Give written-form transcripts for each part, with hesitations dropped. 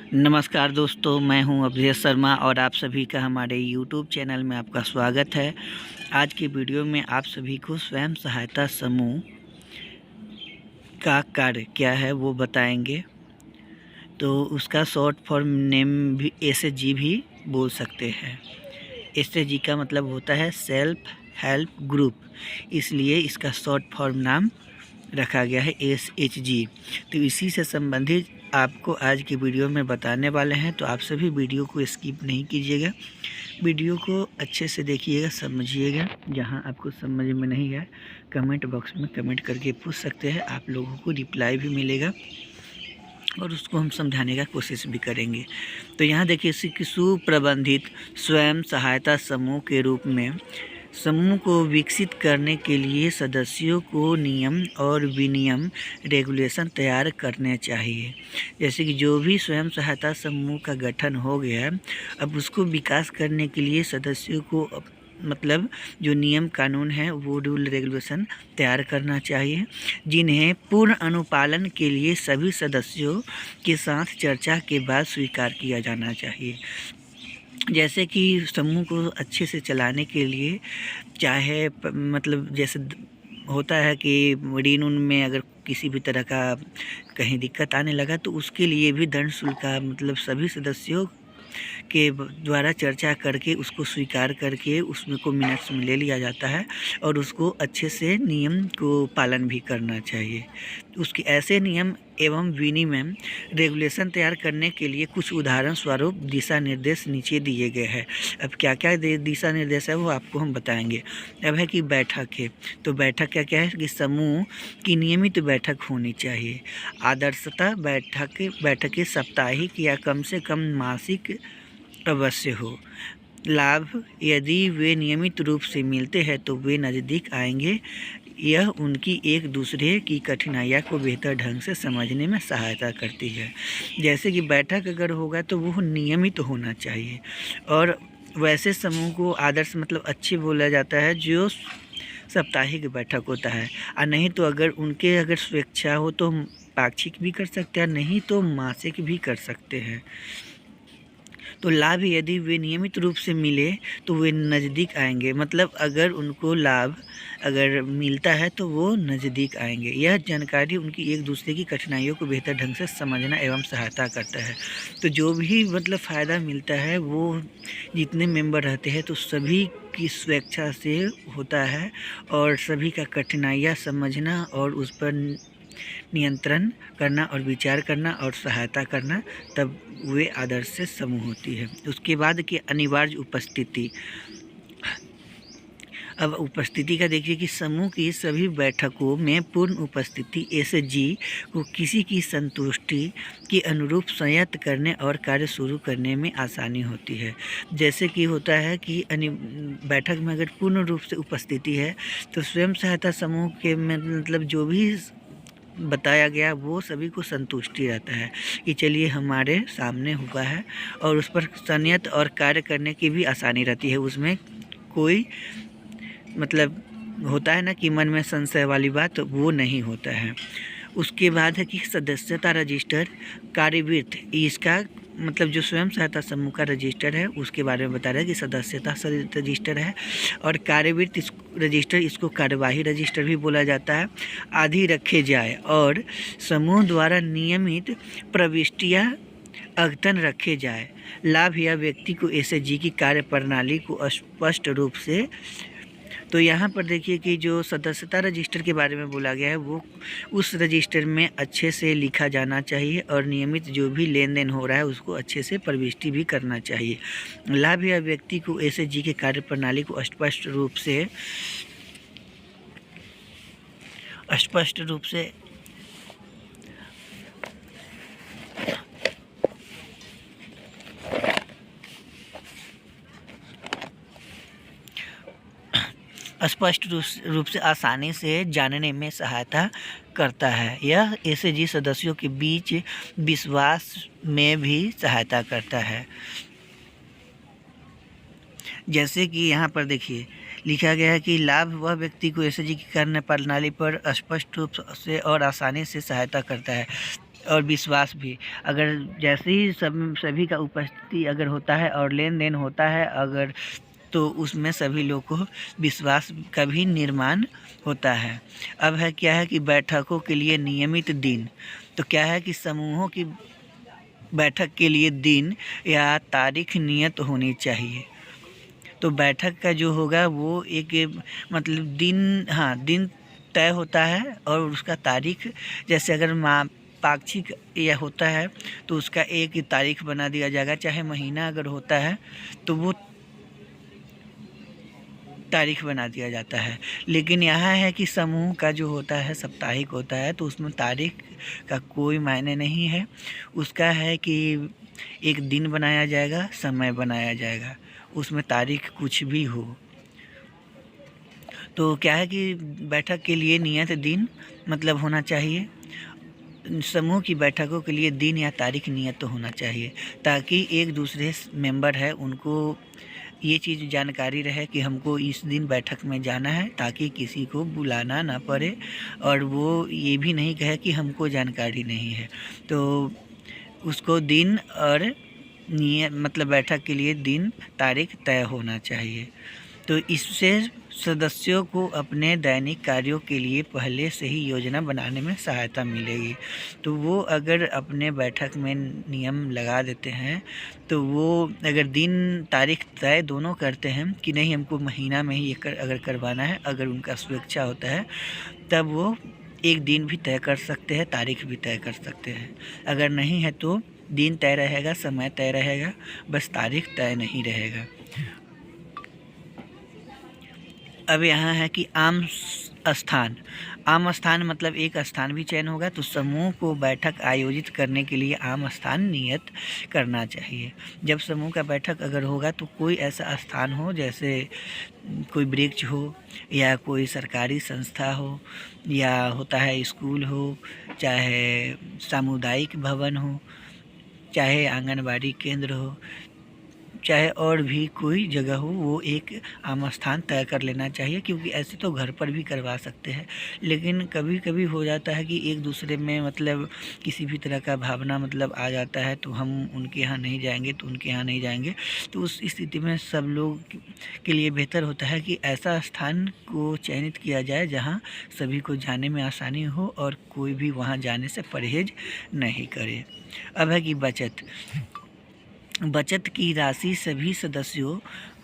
नमस्कार दोस्तों, मैं हूं अभिषेक शर्मा और आप सभी का हमारे YouTube चैनल में आपका स्वागत है। आज की वीडियो में आप सभी को स्वयं सहायता समूह का कार्य क्या है वो बताएंगे। तो उसका शॉर्ट फॉर्म नेम भी SHG भी बोल सकते हैं। SHG का मतलब होता है सेल्फ हेल्प ग्रुप, इसलिए इसका शॉर्ट फॉर्म नाम रखा गया है SHG। तो इसी से संबंधित आपको आज की वीडियो में बताने वाले हैं, तो आप सभी वीडियो को स्किप नहीं कीजिएगा, वीडियो को अच्छे से देखिएगा, समझिएगा। जहां आपको समझ में नहीं आए कमेंट बॉक्स में कमेंट करके पूछ सकते हैं, आप लोगों को रिप्लाई भी मिलेगा और उसको हम समझाने का कोशिश भी करेंगे। तो यहाँ देखिए, सुप्रबंधित स्वयं सहायता समूह के रूप में समूह को विकसित करने के लिए सदस्यों को नियम और विनियम रेगुलेशन तैयार करने चाहिए। जैसे कि जो भी स्वयं सहायता समूह का गठन हो गया, अब उसको विकास करने के लिए सदस्यों को मतलब जो नियम कानून है वो रूल रेगुलेशन तैयार करना चाहिए, जिन्हें पूर्ण अनुपालन के लिए सभी सदस्यों के साथ चर्चा के बाद स्वीकार किया जाना चाहिए। जैसे कि समूह को अच्छे से चलाने के लिए चाहे मतलब जैसे होता है कि ऋण में अगर किसी भी तरह का कहीं दिक्कत आने लगा तो उसके लिए भी दंड शुल्क का मतलब सभी सदस्यों के द्वारा चर्चा करके उसको स्वीकार करके उसमें को मिनट्स में ले लिया जाता है और उसको अच्छे से नियम को पालन भी करना चाहिए। उसके ऐसे नियम एवं विनियम रेगुलेशन तैयार करने के लिए कुछ उदाहरण स्वरूप दिशा निर्देश नीचे दिए गए हैं। अब क्या क्या दिशा निर्देश है वो आपको हम बताएंगे। अब है कि बैठक है, तो बैठक क्या क्या है कि समूह की नियमित बैठक होनी चाहिए। आदर्शतः बैठकें साप्ताहिक या कम से कम मासिक अवश्य हो। लाभ, यदि वे नियमित रूप से मिलते हैं तो वे नज़दीक आएंगे। यह उनकी एक दूसरे की कठिनाइयों को बेहतर ढंग से समझने में सहायता करती है। जैसे कि बैठक अगर होगा तो वो नियमित होना चाहिए। और वैसे समूह को आदर्श मतलब अच्छे बोला जाता है जो साप्ताहिक बैठक होता है, और नहीं तो अगर उनके अगर स्वेच्छा हो तो पाक्षिक भी कर सकते हैं, नहीं तो मासिक भी कर सकते हैं। तो लाभ, यदि वे नियमित रूप से मिले तो वे नज़दीक आएंगे, मतलब अगर उनको लाभ अगर मिलता है तो वो नज़दीक आएंगे। यह जानकारी उनकी एक दूसरे की कठिनाइयों को बेहतर ढंग से समझना एवं सहायता करता है। तो जो भी मतलब फ़ायदा मिलता है वो जितने मेंबर रहते हैं तो सभी की स्वेच्छा से होता है और सभी का कठिनाइयाँ समझना और उस पर नियंत्रण करना और विचार करना और सहायता करना, तब वे आदर्श से समूह होती है। उसके बाद की अनिवार्य उपस्थिति। अब उपस्थिति का देखिए कि समूह की सभी बैठकों में पूर्ण उपस्थिति SHG को किसी की संतुष्टि के अनुरूप संयत करने और कार्य शुरू करने में आसानी होती है। जैसे कि होता है कि बैठक में अगर पूर्ण रूप से उपस्थिति है तो स्वयं सहायता समूह के मतलब जो भी बताया गया वो सभी को संतुष्टि रहता है कि चलिए हमारे सामने हुआ है, और उस पर संयत और कार्य करने की भी आसानी रहती है। उसमें कोई मतलब होता है ना कि मन में संशय वाली बात, तो वो नहीं होता है। उसके बाद है कि सदस्यता रजिस्टर कार्यवृत्त। इसका मतलब जो स्वयं सहायता समूह का रजिस्टर है उसके बारे में बता रहा है कि सदस्यता रजिस्टर है, और कार्यवृत्त रजिस्टर, इसको कार्यवाही रजिस्टर भी बोला जाता है, आदि रखे जाए, और समूह द्वारा नियमित प्रविष्टियाँ अद्यतन रखे जाए। लाभ, या व्यक्ति को SHG की कार्य प्रणाली को स्पष्ट रूप से। तो यहाँ पर देखिए कि जो सदस्यता रजिस्टर के बारे में बोला गया है वो उस रजिस्टर में अच्छे से लिखा जाना चाहिए और नियमित जो भी लेन देन हो रहा है उसको अच्छे से प्रविष्टि भी करना चाहिए। लाभ, या व्यक्ति को SHG के कार्य प्रणाली को स्पष्ट रूप से रूप से आसानी से जानने में सहायता करता है। यह SHG सदस्यों के बीच विश्वास में भी सहायता करता है। जैसे कि यहाँ पर देखिए लिखा गया है कि लाभ, वह व्यक्ति को SHG की कार्य प्रणाली पर स्पष्ट रूप से और आसानी से सहायता करता है। और विश्वास भी। अगर जैसे ही सभी का उपस्थिति अगर होता है और लेन देन होता है अगर, तो उसमें सभी लोग को विश्वास का भी निर्माण होता है। अब है क्या है कि बैठकों के लिए नियमित दिन। तो क्या है कि समूहों की बैठक के लिए दिन या तारीख नियत होनी चाहिए। तो बैठक का जो होगा वो एक मतलब दिन, हाँ, दिन तय होता है और उसका तारीख, जैसे अगर पाक्षिक या होता है तो उसका एक तारीख बना दिया जाएगा, चाहे महीना अगर होता है तो वो तारीख बना दिया जाता है। लेकिन यहाँ है कि समूह का जो होता है साप्ताहिक होता है, तो उसमें तारीख का कोई मायने नहीं है। उसका है कि एक दिन बनाया जाएगा, समय बनाया जाएगा, उसमें तारीख कुछ भी हो। तो क्या है कि बैठक के लिए नियत दिन मतलब होना चाहिए। समूह की बैठकों के लिए दिन या तारीख नियत तो होना चाहिए, ताकि एक दूसरे मेंबर है उनको ये चीज़ जानकारी रहे कि हमको इस दिन बैठक में जाना है, ताकि किसी को बुलाना ना पड़े और वो ये भी नहीं कहे कि हमको जानकारी नहीं है। तो उसको दिन और नियत मतलब बैठक के लिए दिन तारीख तय होना चाहिए। तो इससे सदस्यों को अपने दैनिक कार्यों के लिए पहले से ही योजना बनाने में सहायता मिलेगी। तो वो अगर अपने बैठक में नियम लगा देते हैं, तो वो अगर दिन तारीख तय दोनों करते हैं कि नहीं हमको महीना में ही अगर करवाना है, अगर उनका स्वेच्छा होता है, तब वो एक दिन भी तय कर सकते हैं, तारीख भी तय कर सकते हैं। अगर नहीं है तो दिन तय रहेगा, समय तय रहेगा, बस तारीख तय नहीं रहेगा। अब यहाँ है कि आम स्थान मतलब एक स्थान भी चयन होगा। तो समूह को बैठक आयोजित करने के लिए आम स्थान नियत करना चाहिए। जब समूह का बैठक अगर होगा तो कोई ऐसा स्थान हो, जैसे कोई वृक्ष हो या कोई सरकारी संस्था हो या होता है स्कूल हो, चाहे सामुदायिक भवन हो, चाहे आंगनबाड़ी केंद्र हो, चाहे और भी कोई जगह हो, वो एक आम स्थान तय कर लेना चाहिए। क्योंकि ऐसे तो घर पर भी करवा सकते हैं, लेकिन कभी कभी हो जाता है कि एक दूसरे में मतलब किसी भी तरह का भावना मतलब आ जाता है, तो हम उनके यहाँ नहीं जाएंगे तो उनके यहाँ नहीं जाएंगे। तो उस स्थिति में सब लोग के लिए बेहतर होता है कि ऐसा स्थान को चयनित किया जाए जहाँ सभी को जाने में आसानी हो और कोई भी वहाँ जाने से परहेज नहीं करे। अब है कि बचत की राशि सभी सदस्यों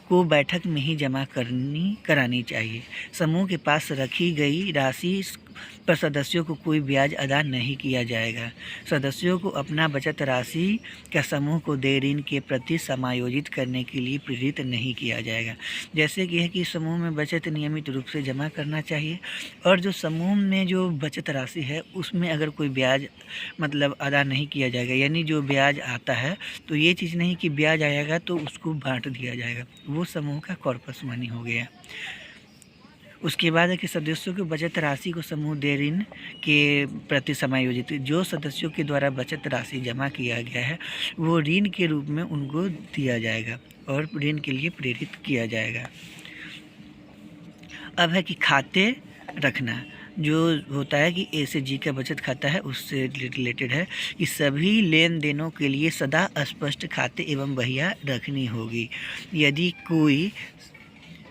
को बैठक में ही जमा करानी चाहिए। समूह के पास रखी गई राशि पर सदस्यों को कोई ब्याज अदा नहीं किया जाएगा। सदस्यों को अपना बचत राशि का समूह को देय ऋण के प्रति समायोजित करने के लिए प्रेरित नहीं किया जाएगा। जैसे कि है कि समूह में बचत नियमित रूप से जमा करना चाहिए, और जो समूह में जो बचत राशि है उसमें अगर कोई ब्याज मतलब अदा नहीं किया जाएगा, यानी जो ब्याज आता है तो ये चीज़ नहीं कि ब्याज आएगा तो उसको बांट दिया जाएगा, वो समूह का कॉर्पस मनी हो गया। उसके बाद है कि सदस्यों की बचत राशि को समूह देय ऋण के प्रति समायोजित, जो सदस्यों के द्वारा बचत राशि जमा किया गया है वो ऋण के रूप में उनको दिया जाएगा और ऋण के लिए प्रेरित किया जाएगा। अब है कि खाते रखना, जो होता है कि ए से जी का बचत खाता है उससे रिलेटेड है कि सभी लेन देनों के लिए सदा स्पष्ट खाते एवं बहिया रखनी होगी। यदि कोई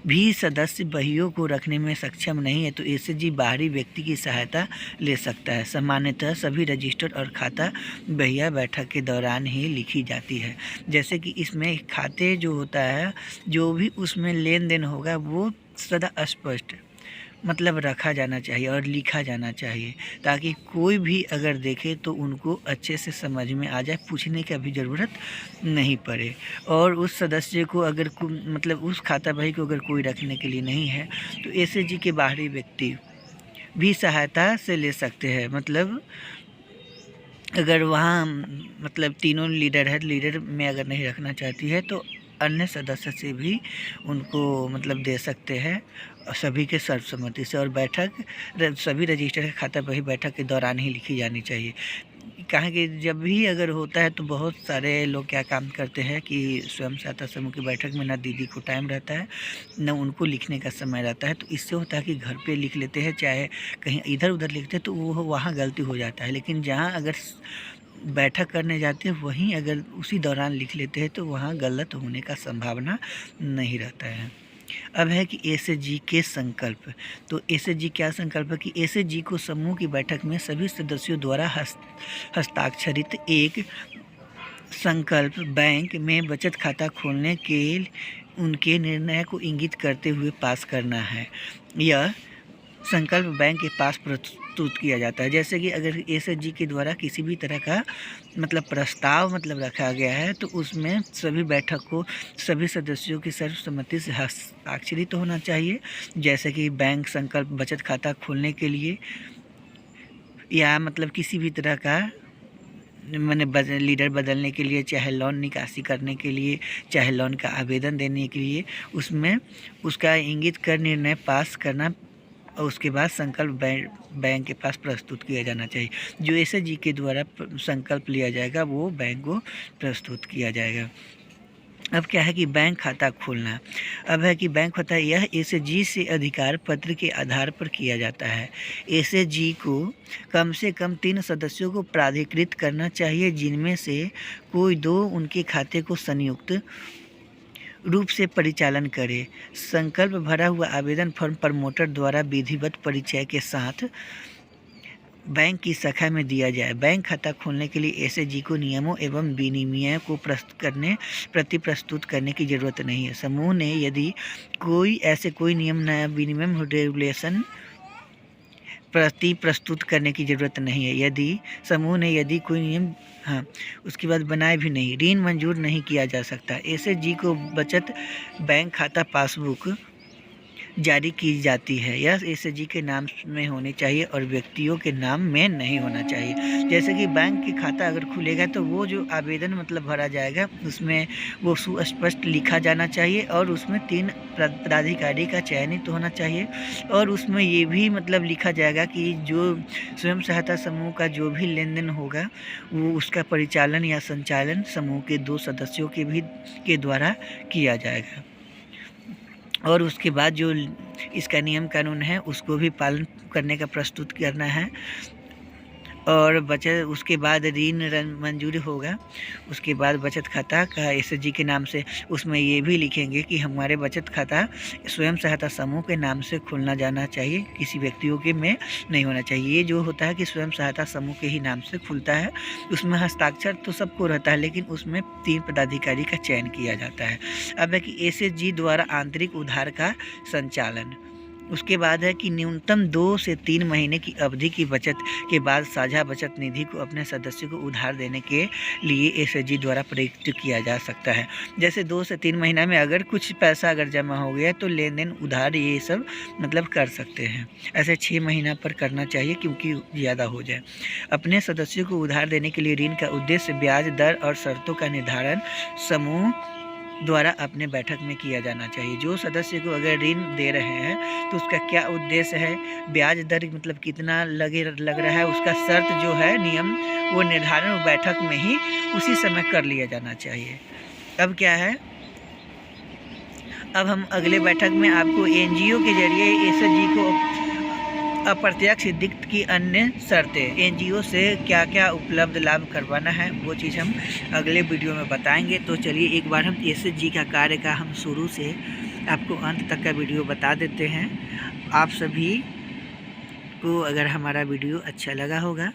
भी सदस्य बहियों को रखने में सक्षम नहीं है तो एसएचजी बाहरी व्यक्ति की सहायता ले सकता है। सामान्यतः सभी रजिस्टर और खाता बहिया बैठक के दौरान ही लिखी जाती है। जैसे कि इसमें खाते जो होता है, जो भी उसमें लेन देन होगा वो सदा स्पष्ट मतलब रखा जाना चाहिए और लिखा जाना चाहिए, ताकि कोई भी अगर देखे तो उनको अच्छे से समझ में आ जाए, पूछने की भी ज़रूरत नहीं पड़े। और उस सदस्य को अगर मतलब उस खाता बही को अगर कोई रखने के लिए नहीं है तो एसएचजी के बाहरी व्यक्ति भी सहायता से ले सकते हैं। मतलब अगर वहाँ मतलब तीनों लीडर है, लीडर में अगर नहीं रखना चाहती है तो अन्य सदस्य से भी उनको मतलब दे सकते हैं, सभी के सर्वसम्मति से। और बैठक सभी रजिस्टर खाता बही बैठक के दौरान ही लिखी जानी चाहिए। कहाँ कि जब भी अगर होता है तो बहुत सारे लोग क्या काम करते हैं कि स्वयं सहायता समूह की बैठक में ना दीदी को टाइम रहता है, ना उनको लिखने का समय रहता है। तो इससे होता है कि घर पे लिख लेते हैं, चाहे कहीं इधर उधर लिखते हैं तो वो वहाँ गलती हो जाता है। लेकिन जहाँ अगर बैठक करने जाते हैं वहीं अगर उसी दौरान लिख लेते हैं तो वहाँ गलत होने का संभावना नहीं रहता है। अब है कि एसएचजी के संकल्प। तो एसएचजी क्या संकल्प है कि एसएचजी को समूह की बैठक में सभी सदस्यों द्वारा हस्ताक्षरित एक संकल्प बैंक में बचत खाता खोलने के उनके निर्णय को इंगित करते हुए पास करना है। यह संकल्प बैंक के पास प्रस्तुत किया जाता है। जैसे कि अगर एसएचजी के द्वारा किसी भी तरह का प्रस्ताव रखा गया है तो उसमें सभी बैठक को सभी सदस्यों की सर्वसम्मति से हस्ताक्षरित होना चाहिए। जैसे कि बैंक संकल्प बचत खाता खोलने के लिए या किसी भी तरह का लीडर बदलने के लिए, चाहे लोन निकासी करने के लिए, चाहे लोन का आवेदन देने के लिए, उसमें उसका इंगित कर निर्णय पास करना और उसके बाद संकल्प बैंक के पास प्रस्तुत किया जाना चाहिए। जो एसएचजी के द्वारा संकल्प लिया जाएगा वो बैंक को प्रस्तुत किया जाएगा। अब क्या है कि बैंक खाता खोलना। अब है कि बैंक खाता यह एसएचजी से अधिकार पत्र के आधार पर किया जाता है। एसएचजी को कम से कम 3 सदस्यों को प्राधिकृत करना चाहिए, जिनमें से कोई 2 उनके खाते को संयुक्त रूप से परिचालन करे। संकल्प भरा हुआ आवेदन फॉर्म प्रमोटर द्वारा विधिवत परिचय के साथ बैंक की शाखा में दिया जाए। बैंक खाता खोलने के लिए एसएचजी को नियमों एवं विनियमों को प्रस्तुत करने की जरूरत नहीं है। समूह ने यदि कोई नियम नया विनियम रेगुलेशन प्रस्तुत करने की ज़रूरत नहीं है। यदि समूह ने यदि कोई नियम उसके बाद बनाए भी नहीं, ऋण मंजूर नहीं किया जा सकता। एसएचजी को बचत बैंक खाता पासबुक जारी की जाती है। यह एसएचजी के नाम में होनी चाहिए और व्यक्तियों के नाम में नहीं होना चाहिए। जैसे कि बैंक के खाता अगर खुलेगा तो वो जो आवेदन भरा जाएगा उसमें वो सुस्पष्ट लिखा जाना चाहिए और उसमें 3 पदाधिकारी का चयनित होना चाहिए और उसमें ये भी लिखा जाएगा कि जो स्वयं सहायता समूह का जो भी लेन देन होगा वो उसका परिचालन या संचालन समूह के 2 सदस्यों के द्वारा किया जाएगा। और उसके बाद जो इसका नियम कानून है उसको भी पालन करने का प्रस्तुत करना है। और उसके बाद ऋण मंजूरी होगा। उसके बाद बचत खाता का एसएचजी के नाम से उसमें ये भी लिखेंगे कि हमारे बचत खाता स्वयं सहायता समूह के नाम से खुलना जाना चाहिए, किसी व्यक्तियों के में नहीं होना चाहिए। ये जो होता है कि स्वयं सहायता समूह के ही नाम से खुलता है, उसमें हस्ताक्षर तो सबको रहता है लेकिन उसमें 3 पदाधिकारी का चयन किया जाता है। अब है कि एसएचजी द्वारा आंतरिक उधार का संचालन। उसके बाद है कि न्यूनतम 2 से 3 महीने की अवधि की बचत के बाद साझा बचत निधि को अपने सदस्यों को उधार देने के लिए एसएचजी द्वारा प्रयुक्त किया जा सकता है। जैसे 2 से 3 महीना में अगर कुछ पैसा अगर जमा हो गया तो लेन देन उधार ये सब कर सकते हैं। ऐसे 6 महीना पर करना चाहिए क्योंकि ज़्यादा हो जाए। अपने सदस्यों को उधार देने के लिए ऋण का उद्देश्य ब्याज दर और शर्तों का निर्धारण समूह द्वारा अपने बैठक में किया जाना चाहिए। जो सदस्य को अगर ऋण दे रहे हैं तो उसका क्या उद्देश्य है, ब्याज दर कितना लग रहा है, उसका शर्त जो है नियम वो निर्धारण बैठक में ही उसी समय कर लिया जाना चाहिए। अब क्या है, अब हम अगले बैठक में आपको एनजीओ के जरिए एसएचजी को अप्रत्यक्ष दिक्कत की अन्य शर्तें, एनजीओ से क्या क्या उपलब्ध लाभ करवाना है वो चीज़ हम अगले वीडियो में बताएंगे। तो चलिए एक बार हम एसएचजी का कार्य का हम शुरू से आपको अंत तक का वीडियो बता देते हैं। आप सभी को अगर हमारा वीडियो अच्छा लगा होगा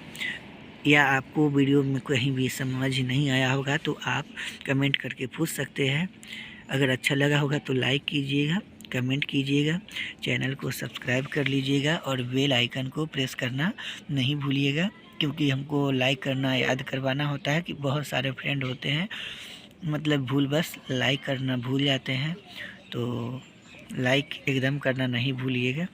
या आपको वीडियो में कहीं भी समझ नहीं आया होगा तो आप कमेंट करके पूछ सकते हैं। अगर अच्छा लगा होगा तो लाइक कीजिएगा, कमेंट कीजिएगा, चैनल को सब्सक्राइब कर लीजिएगा और बेल आइकन को प्रेस करना नहीं भूलिएगा, क्योंकि हमको लाइक करना याद करवाना होता है कि बहुत सारे फ्रेंड होते हैं भूलवश लाइक करना भूल जाते हैं, तो लाइक एकदम करना नहीं भूलिएगा।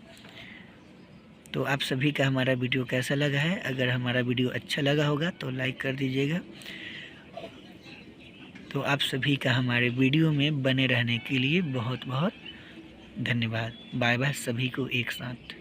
तो आप सभी का हमारा वीडियो कैसा लगा है, अगर हमारा वीडियो अच्छा लगा होगा तो लाइक कर दीजिएगा। तो आप सभी का हमारे वीडियो में बने रहने के लिए बहुत बहुत धन्यवाद। बाय बाय सभी को एक साथ।